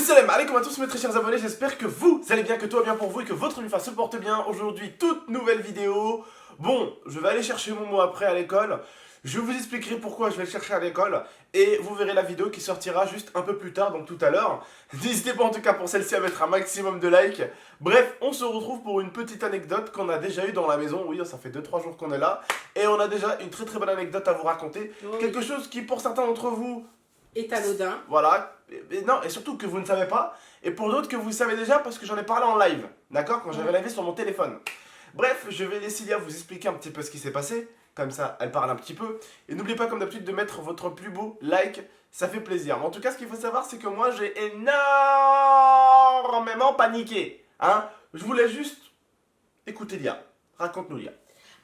Salam alaikum à tous mes très chers abonnés, j'espère que vous allez bien, que tout va bien pour vous et que votre nufa se porte bien. Aujourd'hui, toute nouvelle vidéo. Bon, je vais aller chercher mon mot après à l'école. Je vous expliquerai pourquoi je vais le chercher à l'école. Et vous verrez la vidéo qui sortira juste un peu plus tard, donc tout à l'heure. N'hésitez pas en tout cas pour celle-ci à mettre un maximum de likes. Bref, on se retrouve pour une petite anecdote qu'on a déjà eue dans la maison. Oui, ça fait 2-3 jours qu'on est là. Et on a déjà une très bonne anecdote à vous raconter. Oui. Quelque chose qui pour certains d'entre vous... est anodin. Voilà, non, et surtout que vous ne savez pas, et pour d'autres que vous savez déjà parce que j'en ai parlé en live, d'accord, quand j'avais live sur mon téléphone. Bref, je vais laisser Lia vous expliquer un petit peu ce qui s'est passé, comme ça elle parle un petit peu, et n'oubliez pas comme d'habitude de mettre votre plus beau like, ça fait plaisir. Mais en tout cas, ce qu'il faut savoir, c'est que moi j'ai énormément paniqué, hein. Je voulais juste écouter Lia, raconte-nous Lia.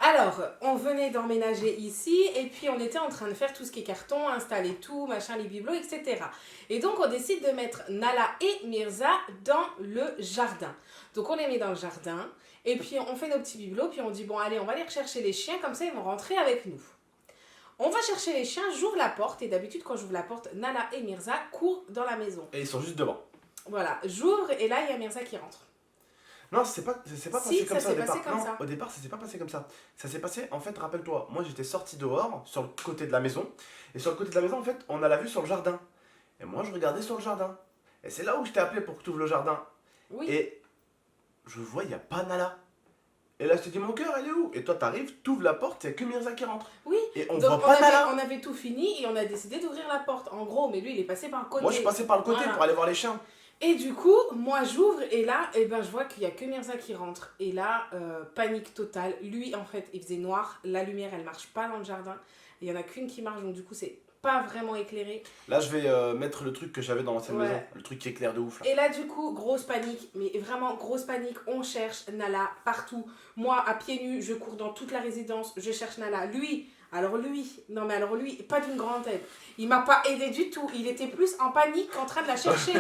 Alors, on venait d'emménager ici et puis on était en train de faire tout ce qui est carton, installer tout, machin, les bibelots, etc. Et donc on décide de mettre Nala et Mirza dans le jardin. Donc on les met dans le jardin et puis on fait nos petits bibelots, puis on dit bon allez, on va aller rechercher les chiens, comme ça ils vont rentrer avec nous. On va chercher les chiens, j'ouvre la porte et d'habitude quand j'ouvre la porte, Nala et Mirza courent dans la maison. Et ils sont juste devant. Voilà, j'ouvre et là il y a Mirza qui rentre. Non, c'est pas passé Si, comme ça ça au s'est départ. passé comme Non, ça. au départ, ça s'est pas passé comme ça. Ça s'est passé, en fait, rappelle-toi, moi j'étais sorti dehors, sur le côté de la maison. Et sur le côté de la maison, en fait, on a la vue sur le jardin. Et moi, je regardais sur le jardin. Et c'est là où je t'ai appelé pour que tu ouvres le jardin. Oui. Et je vois, il n'y a pas Nala. Et là, je te dis, mon cœur, elle est où? Et toi, t'arrives, t'ouvres la porte, il n'y a que Mirza qui rentre. Oui, Et on donc voit pas Nala. on avait tout fini et on a décidé d'ouvrir la porte. En gros, mais lui, il est passé par le côté. Moi, je passais par le côté Voilà. pour aller voir les chiens. Et du coup, moi, j'ouvre et là, eh ben, je vois qu'il n'y a que Mirza qui rentre. Et là, panique totale. Lui, en fait, il faisait noir. La lumière, elle marche pas dans le jardin. Il y en a qu'une qui marche, donc du coup, c'est pas vraiment éclairé. Là, je vais mettre le truc que j'avais dans l'ancienne Ouais. maison. Le truc qui éclaire de ouf. Là. Et là, du coup, grosse panique, mais vraiment grosse panique. On cherche Nala partout. Moi, à pieds nus, je cours dans toute la résidence. Je cherche Nala. Lui, pas d'une grande aide. Il m'a pas aidé du tout. Il était plus en panique qu'en train de la chercher.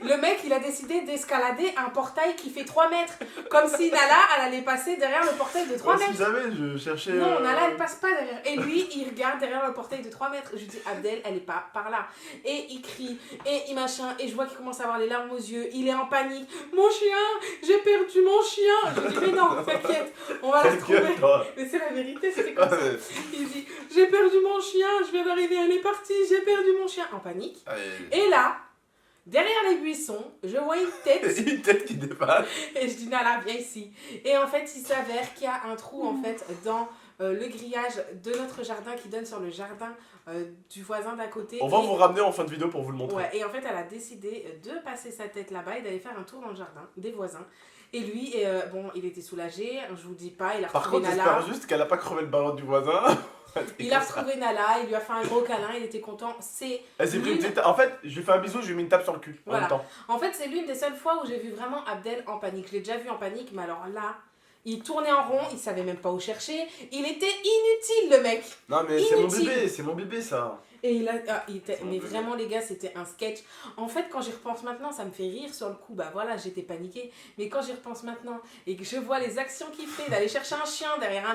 Le mec, il a décidé d'escalader un portail qui fait 3 mètres. Comme si Nala, elle allait passer derrière le portail de 3 Ouais, mètres. si jamais, je cherchais. Non, Nala, elle passe pas derrière. Et lui, il regarde derrière le portail de 3 mètres. Je dis, Abdel, elle est pas par là. Et il crie, et il machin. Et je vois qu'il commence à avoir les larmes aux yeux. Il est en panique. Mon chien, j'ai perdu mon chien. Je dis, mais non, t'inquiète, on va la retrouver. Mais c'est la vérité, c'était comme ça. Il dit, j'ai perdu mon chien, je viens d'arriver, elle est partie, j'ai perdu mon chien. En panique. Et là, derrière les buissons, je vois une tête. Une tête qui dépasse. Et je dis, Nala, viens ici. Et en fait, il s'avère qu'il y a un trou en fait dans le grillage de notre jardin qui donne sur le jardin du voisin d'à côté. On va Et- vous ramener en fin de vidéo pour vous le montrer. Ouais, et en fait, elle a décidé de passer sa tête là-bas et d'aller faire un tour dans le jardin des voisins. Et lui, bon, il était soulagé, je vous dis pas, il a Par retrouvé contre, Nala. j'espère juste qu'elle a pas crevé le ballon du voisin. Il a retrouvé Nala, il lui a fait un gros câlin, il était content. C'est Elle s'est pris une l'une- petite... En fait, je lui ai fait un bisou, je lui ai mis une tape sur le cul en Voilà. même temps. En fait, c'est l'une des seules fois où j'ai vu vraiment Abdel en panique. Je l'ai déjà vu en panique, mais alors là, il tournait en rond, il savait même pas où chercher. Il était inutile, le mec. Non mais c'est mon bébé ça. Et mais vraiment les gars, c'était un sketch. En fait, quand j'y repense maintenant, ça me fait rire sur le coup. Bah voilà, j'étais paniquée. Mais quand j'y repense maintenant et que je vois les actions qu'il fait, d'aller chercher un chien derrière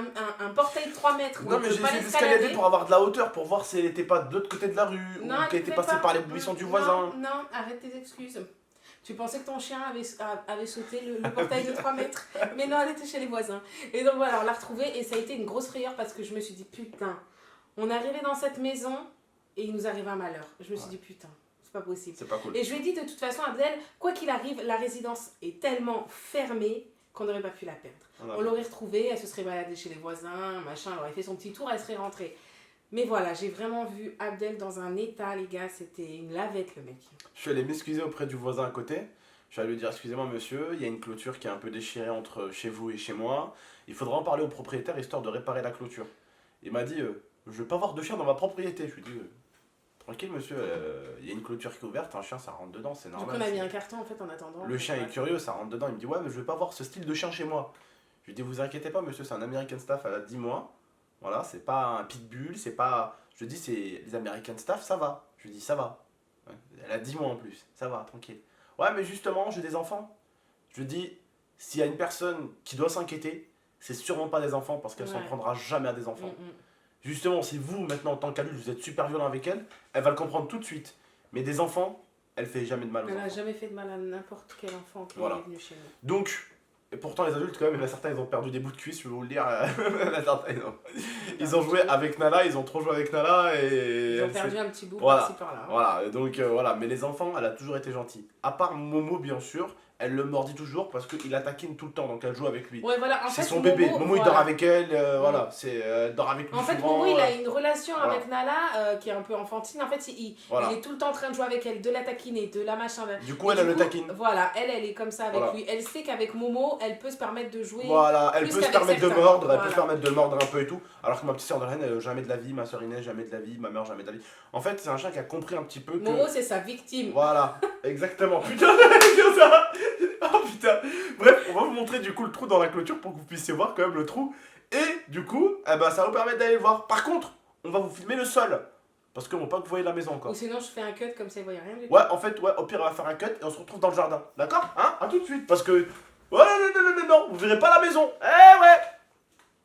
un portail de 3 mètres. où Non on mais peut j'ai pas essayé d'escalader l'escalader. pour avoir de la hauteur, pour voir si elle était pas de l'autre côté de la rue, Non, ou elle qu'elle était pouvait passée pas. par les buissons du Non, voisin. Non, arrête tes excuses. Tu pensais que ton chien avait sauté le portail de 3 mètres. Mais non, elle était chez les voisins. Et donc voilà, on l'a retrouvée et ça a été une grosse frayeur parce que je me suis dit, putain, on est arrivé dans cette maison et il nous arrive un malheur. Je me suis dit, putain, c'est pas possible. C'est pas cool. Et je lui ai dit, de toute façon, Abdel, quoi qu'il arrive, la résidence est tellement fermée qu'on n'aurait pas pu la perdre. On l'aurait retrouvée, elle se serait baladée chez les voisins, machin, elle aurait fait son petit tour, elle serait rentrée. Mais voilà, j'ai vraiment vu Abdel dans un état, les gars, c'était une lavette, le mec. Je suis allé m'excuser auprès du voisin à côté. Je suis allé lui dire, excusez-moi monsieur, il y a une clôture qui est un peu déchirée entre chez vous et chez moi. Il faudra en parler au propriétaire histoire de réparer la clôture. Il m'a dit, je veux pas voir de chien dans ma propriété. Je lui ai dit, tranquille monsieur, il y a une clôture qui est ouverte, un chien ça rentre dedans, c'est Du normal. coup, on a mis un carton en fait en attendant. Le chien est Ouais. curieux, ça rentre dedans. Il me dit, ouais, mais je veux pas voir ce style de chien chez moi. Je lui dis, vous inquiétez pas monsieur, c'est un American Staff, elle a 10 mois. Voilà, c'est pas un pitbull, c'est pas... Je dis, c'est les American Staff, ça va. Je lui dis, ça va. Ouais, elle a 10 mois en plus, ça va, tranquille. Ouais, mais justement, j'ai des enfants. Je lui dis, s'il y a une personne qui doit s'inquiéter, c'est sûrement pas des enfants parce qu'elle s'en Ouais. prendra jamais à des enfants. Mm. Justement, si vous, maintenant, en tant qu'adulte, vous êtes super violent avec elle, elle va le comprendre tout de suite. Mais des enfants, elle fait jamais de mal aux Elle a enfants. jamais fait de mal à n'importe quel enfant qui Voilà. est venu chez nous. Donc, et pourtant les adultes quand même, il y en a certains ils ont perdu des bouts de cuisse, je vais vous le dire. Il y en a certains, ils ont joué avec Nala, ils ont trop joué avec Nala et... Ils ont elle perdu s'est- un petit bout Voilà. par-ci par-là. Voilà, et donc voilà, mais les enfants, elle a toujours été gentille. À part Momo bien sûr, elle le mordit toujours parce qu'il la taquine tout le temps, donc elle joue avec lui. Ouais, voilà, en C'est fait, son bébé. Momo il dort voilà. avec elle, voilà, c'est elle dort avec lui En fait, souvent. Momo, il a une relation voilà. avec Nala qui est un peu enfantine. En fait, Voilà. il est tout le temps en train de jouer avec elle, de la taquiner, de la machin. Du coup, Et elle le taquine. Voilà, elle est comme ça avec Voilà. lui. Elle sait qu'avec Momo, elle peut se permettre de jouer. Voilà, elle plus peut se qu'avec permettre de certains. mordre, elle peut Voilà. se permettre de le mordre un peu et tout. Alors que ma petite sœur Doreen, elle jamais de la vie, ma sœur Inès, jamais de la vie, ma mère, jamais de la vie. En fait, c'est un chien qui a compris un petit peu que. Momo, c'est sa victime. Voilà, exactement. Putain, j'allais dire ça. Oh putain. Bref, on va vous montrer du coup le trou dans la clôture pour que vous puissiez voir quand même le trou. Et du coup, eh ben, ça va vous permettre d'aller le voir. Par contre, on va vous filmer le sol. Parce qu'on veut pas que vous voyez la maison encore. Ou sinon, je fais un cut comme ça, il voyait rien du tout. Ouais, en fait, ouais, au pire, on va faire un cut et on se retrouve dans le jardin. D'accord? Hein? À tout de suite. Parce que. Ouais, non, vous verrez pas la maison. Eh ouais!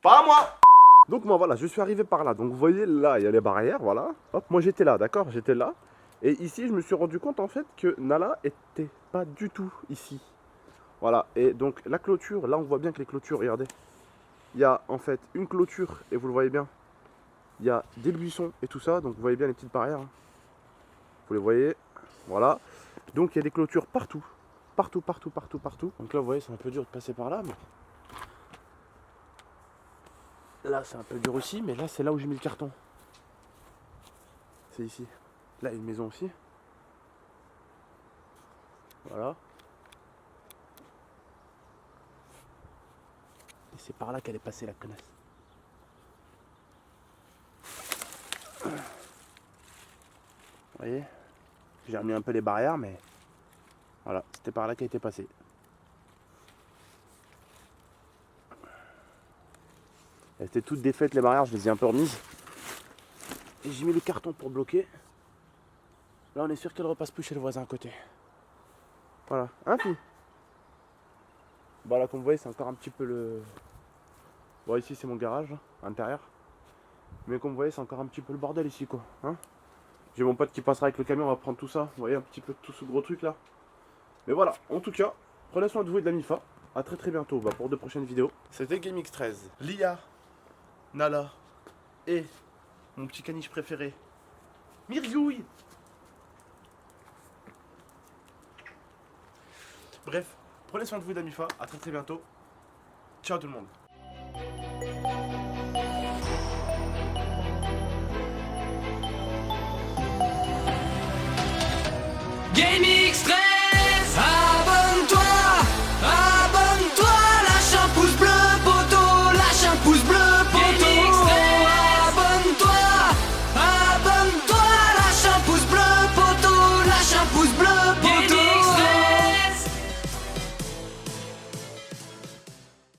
Pas moi! Donc, moi, voilà, je suis arrivé par là. Donc, vous voyez, là, il y a les barrières, voilà. Hop, moi, j'étais là, d'accord? J'étais là. Et ici, je me suis rendu compte, en fait, que Nala était pas du tout ici. Voilà. Et donc, la clôture, là, on voit bien que les clôtures, regardez. Il y a, en fait, une clôture, et vous le voyez bien. Il y a des buissons et tout ça. Donc, vous voyez bien les petites barrières. Hein. Vous les voyez, voilà. Donc il y a des clôtures partout. Partout. Donc là vous voyez c'est un peu dur de passer par là, mais... Là c'est un peu dur aussi, mais là c'est là où j'ai mis le carton. C'est ici. Là il y a une maison aussi. Voilà. Et c'est par là qu'elle est passée la connasse. Vous voyez? J'ai remis un peu les barrières, mais voilà, c'était par là qu'elle était passée. Elles étaient toutes défaites les barrières, je les ai un peu remises. Et j'ai mis le carton pour bloquer. Là on est sûr qu'elle repasse plus chez le voisin à côté. Voilà, hein puis. Bon là comme vous voyez c'est encore un petit peu le... Bon ici c'est mon garage, intérieur. Mais comme vous voyez c'est encore un petit peu le bordel ici quoi. Hein, j'ai mon pote qui passera avec le camion, on va prendre tout ça. Vous voyez un petit peu tout ce gros truc là. Mais voilà, en tout cas, prenez soin de vous et de la MIFA. A très bientôt pour de prochaines vidéos. C'était GameX13. Lia, Nala et mon petit caniche préféré, Miriouille. Bref, prenez soin de vous et de la MIFA. A très bientôt. Ciao tout le monde.